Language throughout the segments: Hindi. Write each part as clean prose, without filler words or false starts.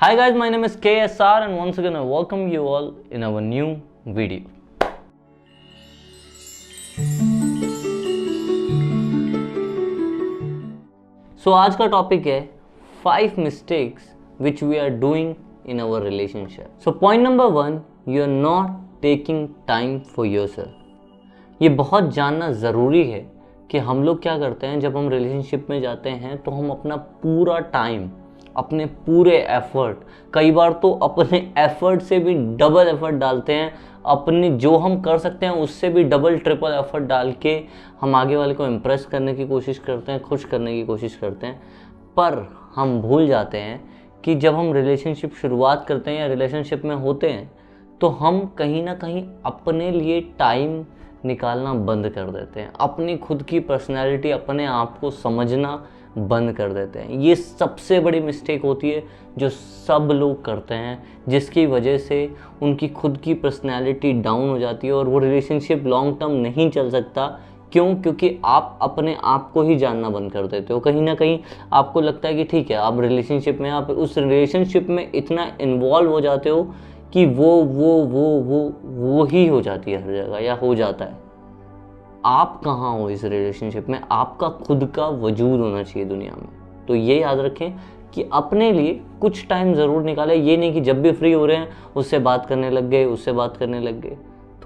Hi guys, my name is KSR and once again I welcome you all in our new video. So आज का टॉपिक है 5 mistakes which we are doing in our relationship. So point number 1, you are not taking time for yourself. ये बहुत जानना ज़रूरी है कि हम लोग क्या करते हैं जब हम रिलेशनशिप में जाते हैं तो हम अपना पूरा टाइम, अपने पूरे एफर्ट, कई बार तो अपने एफर्ट से भी डबल एफर्ट डालते हैं, अपने जो हम कर सकते हैं उससे भी डबल ट्रिपल एफर्ट डाल के हम आगे वाले को इम्प्रेस करने की कोशिश करते हैं, खुश करने की कोशिश करते हैं। पर हम भूल जाते हैं कि जब हम रिलेशनशिप शुरुआत करते हैं या रिलेशनशिप में होते हैं तो हम कहीं ना कहीं अपने लिए टाइम निकालना बंद कर देते हैं, अपनी खुद की पर्सनैलिटी, अपने आप को समझना बंद कर देते हैं। ये सबसे बड़ी मिस्टेक होती है जो सब लोग करते हैं, जिसकी वजह से उनकी खुद की पर्सनैलिटी डाउन हो जाती है और वो रिलेशनशिप लॉन्ग टर्म नहीं चल सकता। क्यों? क्योंकि आप अपने आप को ही जानना बंद कर देते हो। कहीं ना कहीं आपको लगता है कि ठीक है, आप रिलेशनशिप में, आप उस रिलेशनशिप में इतना इन्वॉल्व हो जाते हो कि वो ही हो जाती है हर जगह, या हो जाता है। आप कहाँ हो इस रिलेशनशिप में? आपका खुद का वजूद होना चाहिए दुनिया में। तो ये याद रखें कि अपने लिए कुछ टाइम ज़रूर निकालें। ये नहीं कि जब भी फ्री हो रहे हैं उससे बात करने लग गए, उससे बात करने लग गए।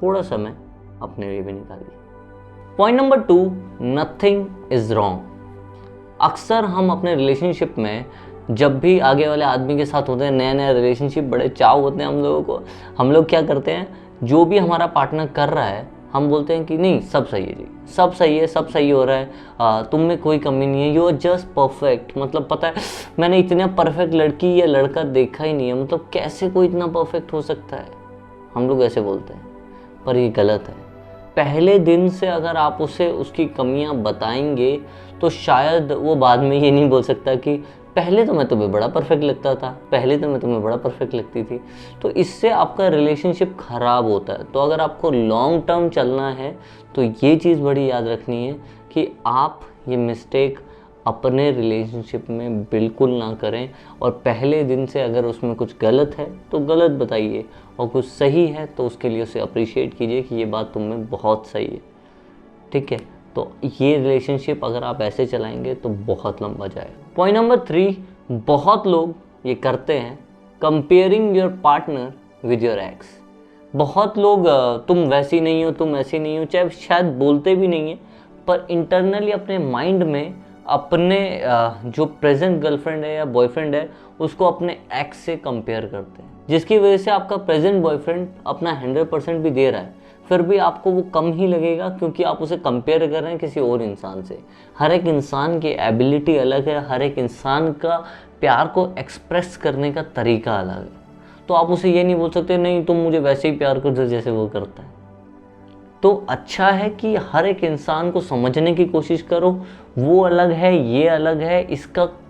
थोड़ा समय अपने लिए भी निकालिए। Point number 2, nothing is wrong. अक्सर हम अपने रिलेशनशिप में जब भी आगे वाले आदमी के साथ होते हैं, नया नया रिलेशनशिप, बड़े चाव होते हैं हम लोगों को। हम लोग क्या करते हैं, जो भी हमारा पार्टनर कर रहा है हम बोलते हैं कि नहीं, सब सही है जी, सब सही है, सब सही हो रहा है, तुम में कोई कमी नहीं है, यू आर जस्ट परफेक्ट। मतलब पता है, मैंने इतना परफेक्ट लड़की या लड़का देखा ही नहीं है, मतलब कैसे कोई इतना परफेक्ट हो सकता है, हम लोग ऐसे बोलते हैं। पर ये गलत है। पहले दिन से अगर आप उसे उसकी कमियां बताएंगे तो शायद वो बाद में ये नहीं बोल सकता कि पहले तो मैं तुम्हें बड़ा परफेक्ट लगता था, पहले तो मैं तुम्हें बड़ा परफेक्ट लगती थी। तो इससे आपका रिलेशनशिप ख़राब होता है। तो अगर आपको लॉन्ग टर्म चलना है तो ये चीज़ बड़ी याद रखनी है कि आप ये मिस्टेक अपने रिलेशनशिप में बिल्कुल ना करें। और पहले दिन से अगर उसमें कुछ गलत है तो गलत बताइए, और कुछ सही है तो उसके लिए उसे अप्रिशिएट कीजिए कि ये बात तुम में बहुत सही है। ठीक है? तो ये रिलेशनशिप अगर आप ऐसे चलाएंगे तो बहुत लंबा जाएगा। पॉइंट नंबर 3, बहुत लोग ये करते हैं, comparing your partner with your x. बहुत लोग तुम वैसी नहीं हो, तुम ऐसी नहीं हो, चाहे शायद बोलते भी नहीं है, पर इंटरनली अपने माइंड में अपने जो प्रेजेंट गर्लफ्रेंड है या बॉयफ्रेंड है उसको अपने एक्स से कंपेयर करते हैं, जिसकी वजह से आपका प्रेजेंट बॉयफ्रेंड अपना 100% भी दे रहा है, फिर भी आपको वो कम ही लगेगा क्योंकि आप उसे कंपेयर कर रहे हैं किसी और इंसान से। हर एक इंसान की एबिलिटी अलग है, हर एक इंसान का प्यार को एक्सप्रेस करने का तरीका अलग है। तो आप उसे ये नहीं बोल सकते नहीं तुम मुझे वैसे ही प्यार कर जैसे वो करता है। तो अच्छा है कि हर एक इंसान को समझने की कोशिश करो, वो अलग है, ये अलग है,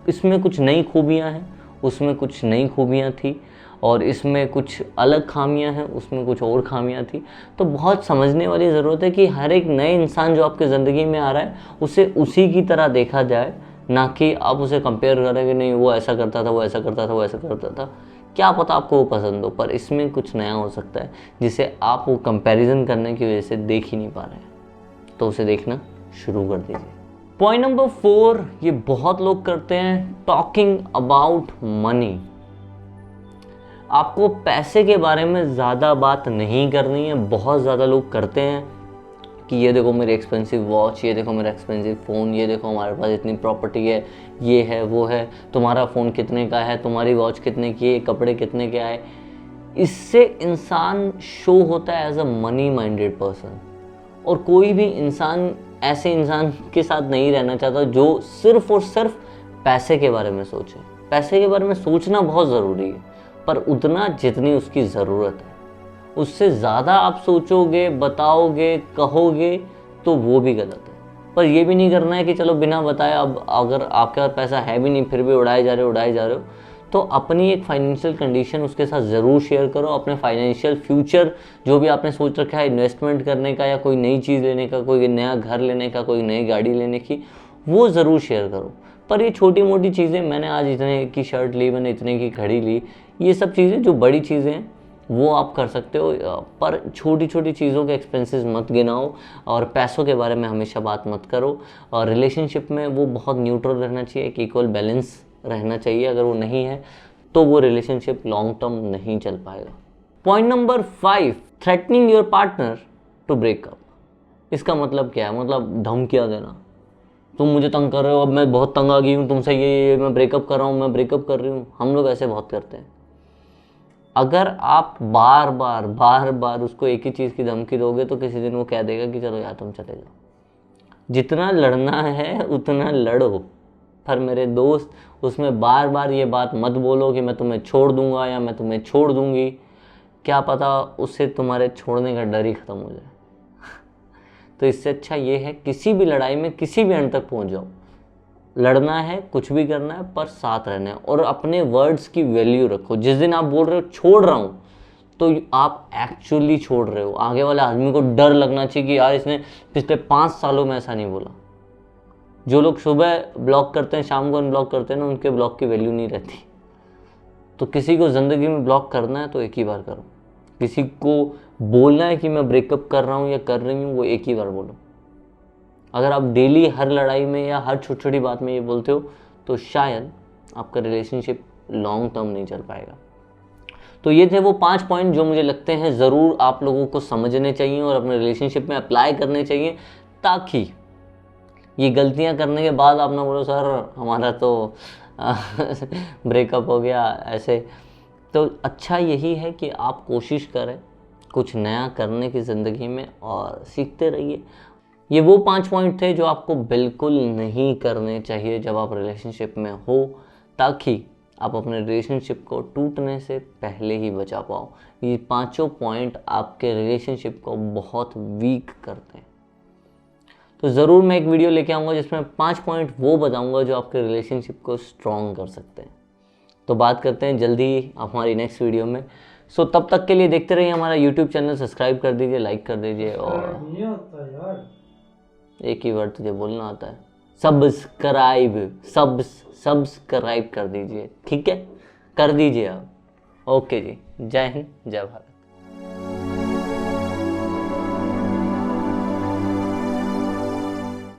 इसमें कुछ नई खूबियाँ हैं, उसमें कुछ नई खूबियाँ थी, और इसमें कुछ अलग खामियां हैं, उसमें कुछ और खामियां थी। तो बहुत समझने वाली ज़रूरत है कि हर एक नए इंसान जो आपकी ज़िंदगी में आ रहा है उसे उसी की तरह देखा जाए, ना कि आप उसे कंपेयर करें कि नहीं वो ऐसा करता था, वो ऐसा करता था, वो ऐसा करता था। क्या पता आपको वो पसंद हो, पर इसमें कुछ नया हो सकता है जिसे आप वो कंपैरिजन करने की वजह से देख ही नहीं पा रहे हैं। तो उसे देखना शुरू कर दीजिए। पॉइंट नंबर 4, ये बहुत लोग करते हैं, टॉकिंग अबाउट मनी। आपको पैसे के बारे में ज़्यादा बात नहीं करनी है। बहुत ज़्यादा लोग करते हैं कि ये देखो मेरी एक्सपेंसिव वॉच, ये देखो मेरा एक्सपेंसिव फ़ोन, ये देखो हमारे पास इतनी प्रॉपर्टी है, ये है वो है, तुम्हारा फ़ोन कितने का है, तुम्हारी वॉच कितने की है, कपड़े कितने के आए। इससे इंसान शो होता है as a money minded person. और कोई भी इंसान ऐसे इंसान के साथ नहीं रहना चाहता जो सिर्फ और सिर्फ पैसे के बारे में सोचे। पैसे के बारे में सोचना बहुत ज़रूरी है, पर उतना जितनी उसकी ज़रूरत है। उससे ज़्यादा आप सोचोगे, बताओगे, कहोगे तो वो भी गलत है। पर ये भी नहीं करना है कि चलो बिना बताए, अब अगर आपके पास पैसा है भी नहीं फिर भी उड़ाए जा रहे हो, तो अपनी एक फाइनेंशियल कंडीशन उसके साथ ज़रूर शेयर करो। अपने फाइनेंशियल फ्यूचर जो भी आपने सोच रखा है इन्वेस्टमेंट करने का, या कोई नई चीज़ लेने का, कोई नया घर लेने का, कोई नई गाड़ी लेने की, वो ज़रूर शेयर करो। पर ये छोटी मोटी चीज़ें, मैंने आज इतने की शर्ट ली, मैंने इतने की घड़ी ली, ये सब चीज़ें जो बड़ी चीज़ें हैं वो आप कर सकते हो, पर छोटी छोटी चीज़ों के एक्सपेंसेस मत गिनाओ और पैसों के बारे में हमेशा बात मत करो। और रिलेशनशिप में वो बहुत न्यूट्रल रहना चाहिए, एक इक्वल बैलेंस रहना चाहिए। अगर वो नहीं है तो वो रिलेशनशिप लॉन्ग टर्म नहीं चल पाएगा। Point number 5, threatening your partner to breakup. इसका मतलब क्या है? मतलब धमकियाँ देना, तुम मुझे तंग कर रहे हो, अब मैं बहुत तंग आ गई हूँ तुमसे, ये मैं ब्रेकअप कर रहा हूँ, मैं ब्रेकअप कर रही हूँ। हम लोग ऐसे बहुत करते हैं। अगर आप बार बार उसको एक ही चीज़ की धमकी दोगे तो किसी दिन वो कह देगा कि चलो यार तुम चले जाओ। जितना लड़ना है उतना लड़ो, पर मेरे दोस्त उसमें बार बार ये बात मत बोलो कि मैं तुम्हें छोड़ दूंगा या मैं तुम्हें छोड़ दूंगी। क्या पता उससे तुम्हारे छोड़ने का डर ही ख़त्म हो जाए। तो इससे अच्छा ये है किसी भी लड़ाई में किसी भी एंड तक पहुंच जाओ। लड़ना है, कुछ भी करना है, पर साथ रहना है और अपने वर्ड्स की वैल्यू रखो। जिस दिन आप बोल रहे हो छोड़ रहा हूँ तो आप एक्चुअली छोड़ रहे हो। आगे वाले आदमी को डर लगना चाहिए कि यार इसने पिछले 5 सालों में ऐसा नहीं बोला। जो लोग सुबह ब्लॉक करते हैं शाम को अनब्लॉक करते हैं ना, उनके ब्लॉक की वैल्यू नहीं रहती। तो किसी को ज़िंदगी में ब्लॉक करना है तो एक ही बार करो। किसी को बोलना है कि मैं ब्रेकअप कर रहा हूँ या कर रही हूँ, वो एक ही बार बोलो। अगर आप डेली हर लड़ाई में या हर छोटी छोटी बात में ये बोलते हो तो शायद आपका रिलेशनशिप लॉन्ग टर्म नहीं चल पाएगा। तो ये थे वो 5 पॉइंट जो मुझे लगते हैं ज़रूर आप लोगों को समझने चाहिए और अपने रिलेशनशिप में अप्लाई करने चाहिए, ताकि ये गलतियां करने के बाद आप ना बोलो सर हमारा तो ब्रेकअप हो गया ऐसे। तो अच्छा यही है कि आप कोशिश करें कुछ नया करने की ज़िंदगी में और सीखते रहिए। ये वो 5 पॉइंट थे जो आपको बिल्कुल नहीं करने चाहिए जब आप रिलेशनशिप में हो, ताकि आप अपने रिलेशनशिप को टूटने से पहले ही बचा पाओ। ये 5 पॉइंट आपके रिलेशनशिप को बहुत वीक करते हैं। तो ज़रूर मैं एक वीडियो लेके आऊँगा जिसमें 5 पॉइंट वो बताऊँगा जो आपके रिलेशनशिप को स्ट्रॉन्ग कर सकते हैं। तो बात करते हैं जल्दी ही हमारी नेक्स्ट वीडियो में। सो तब तक के लिए देखते रहिए हमारा यूट्यूब चैनल, सब्सक्राइब कर दीजिए, लाइक कर दीजिए और एक ही वर्ड तुझे बोलना आता है, सब्सक्राइब कर दीजिए। ठीक है, कर दीजिए आप। ओके जी, जय हिंद, जय भारत।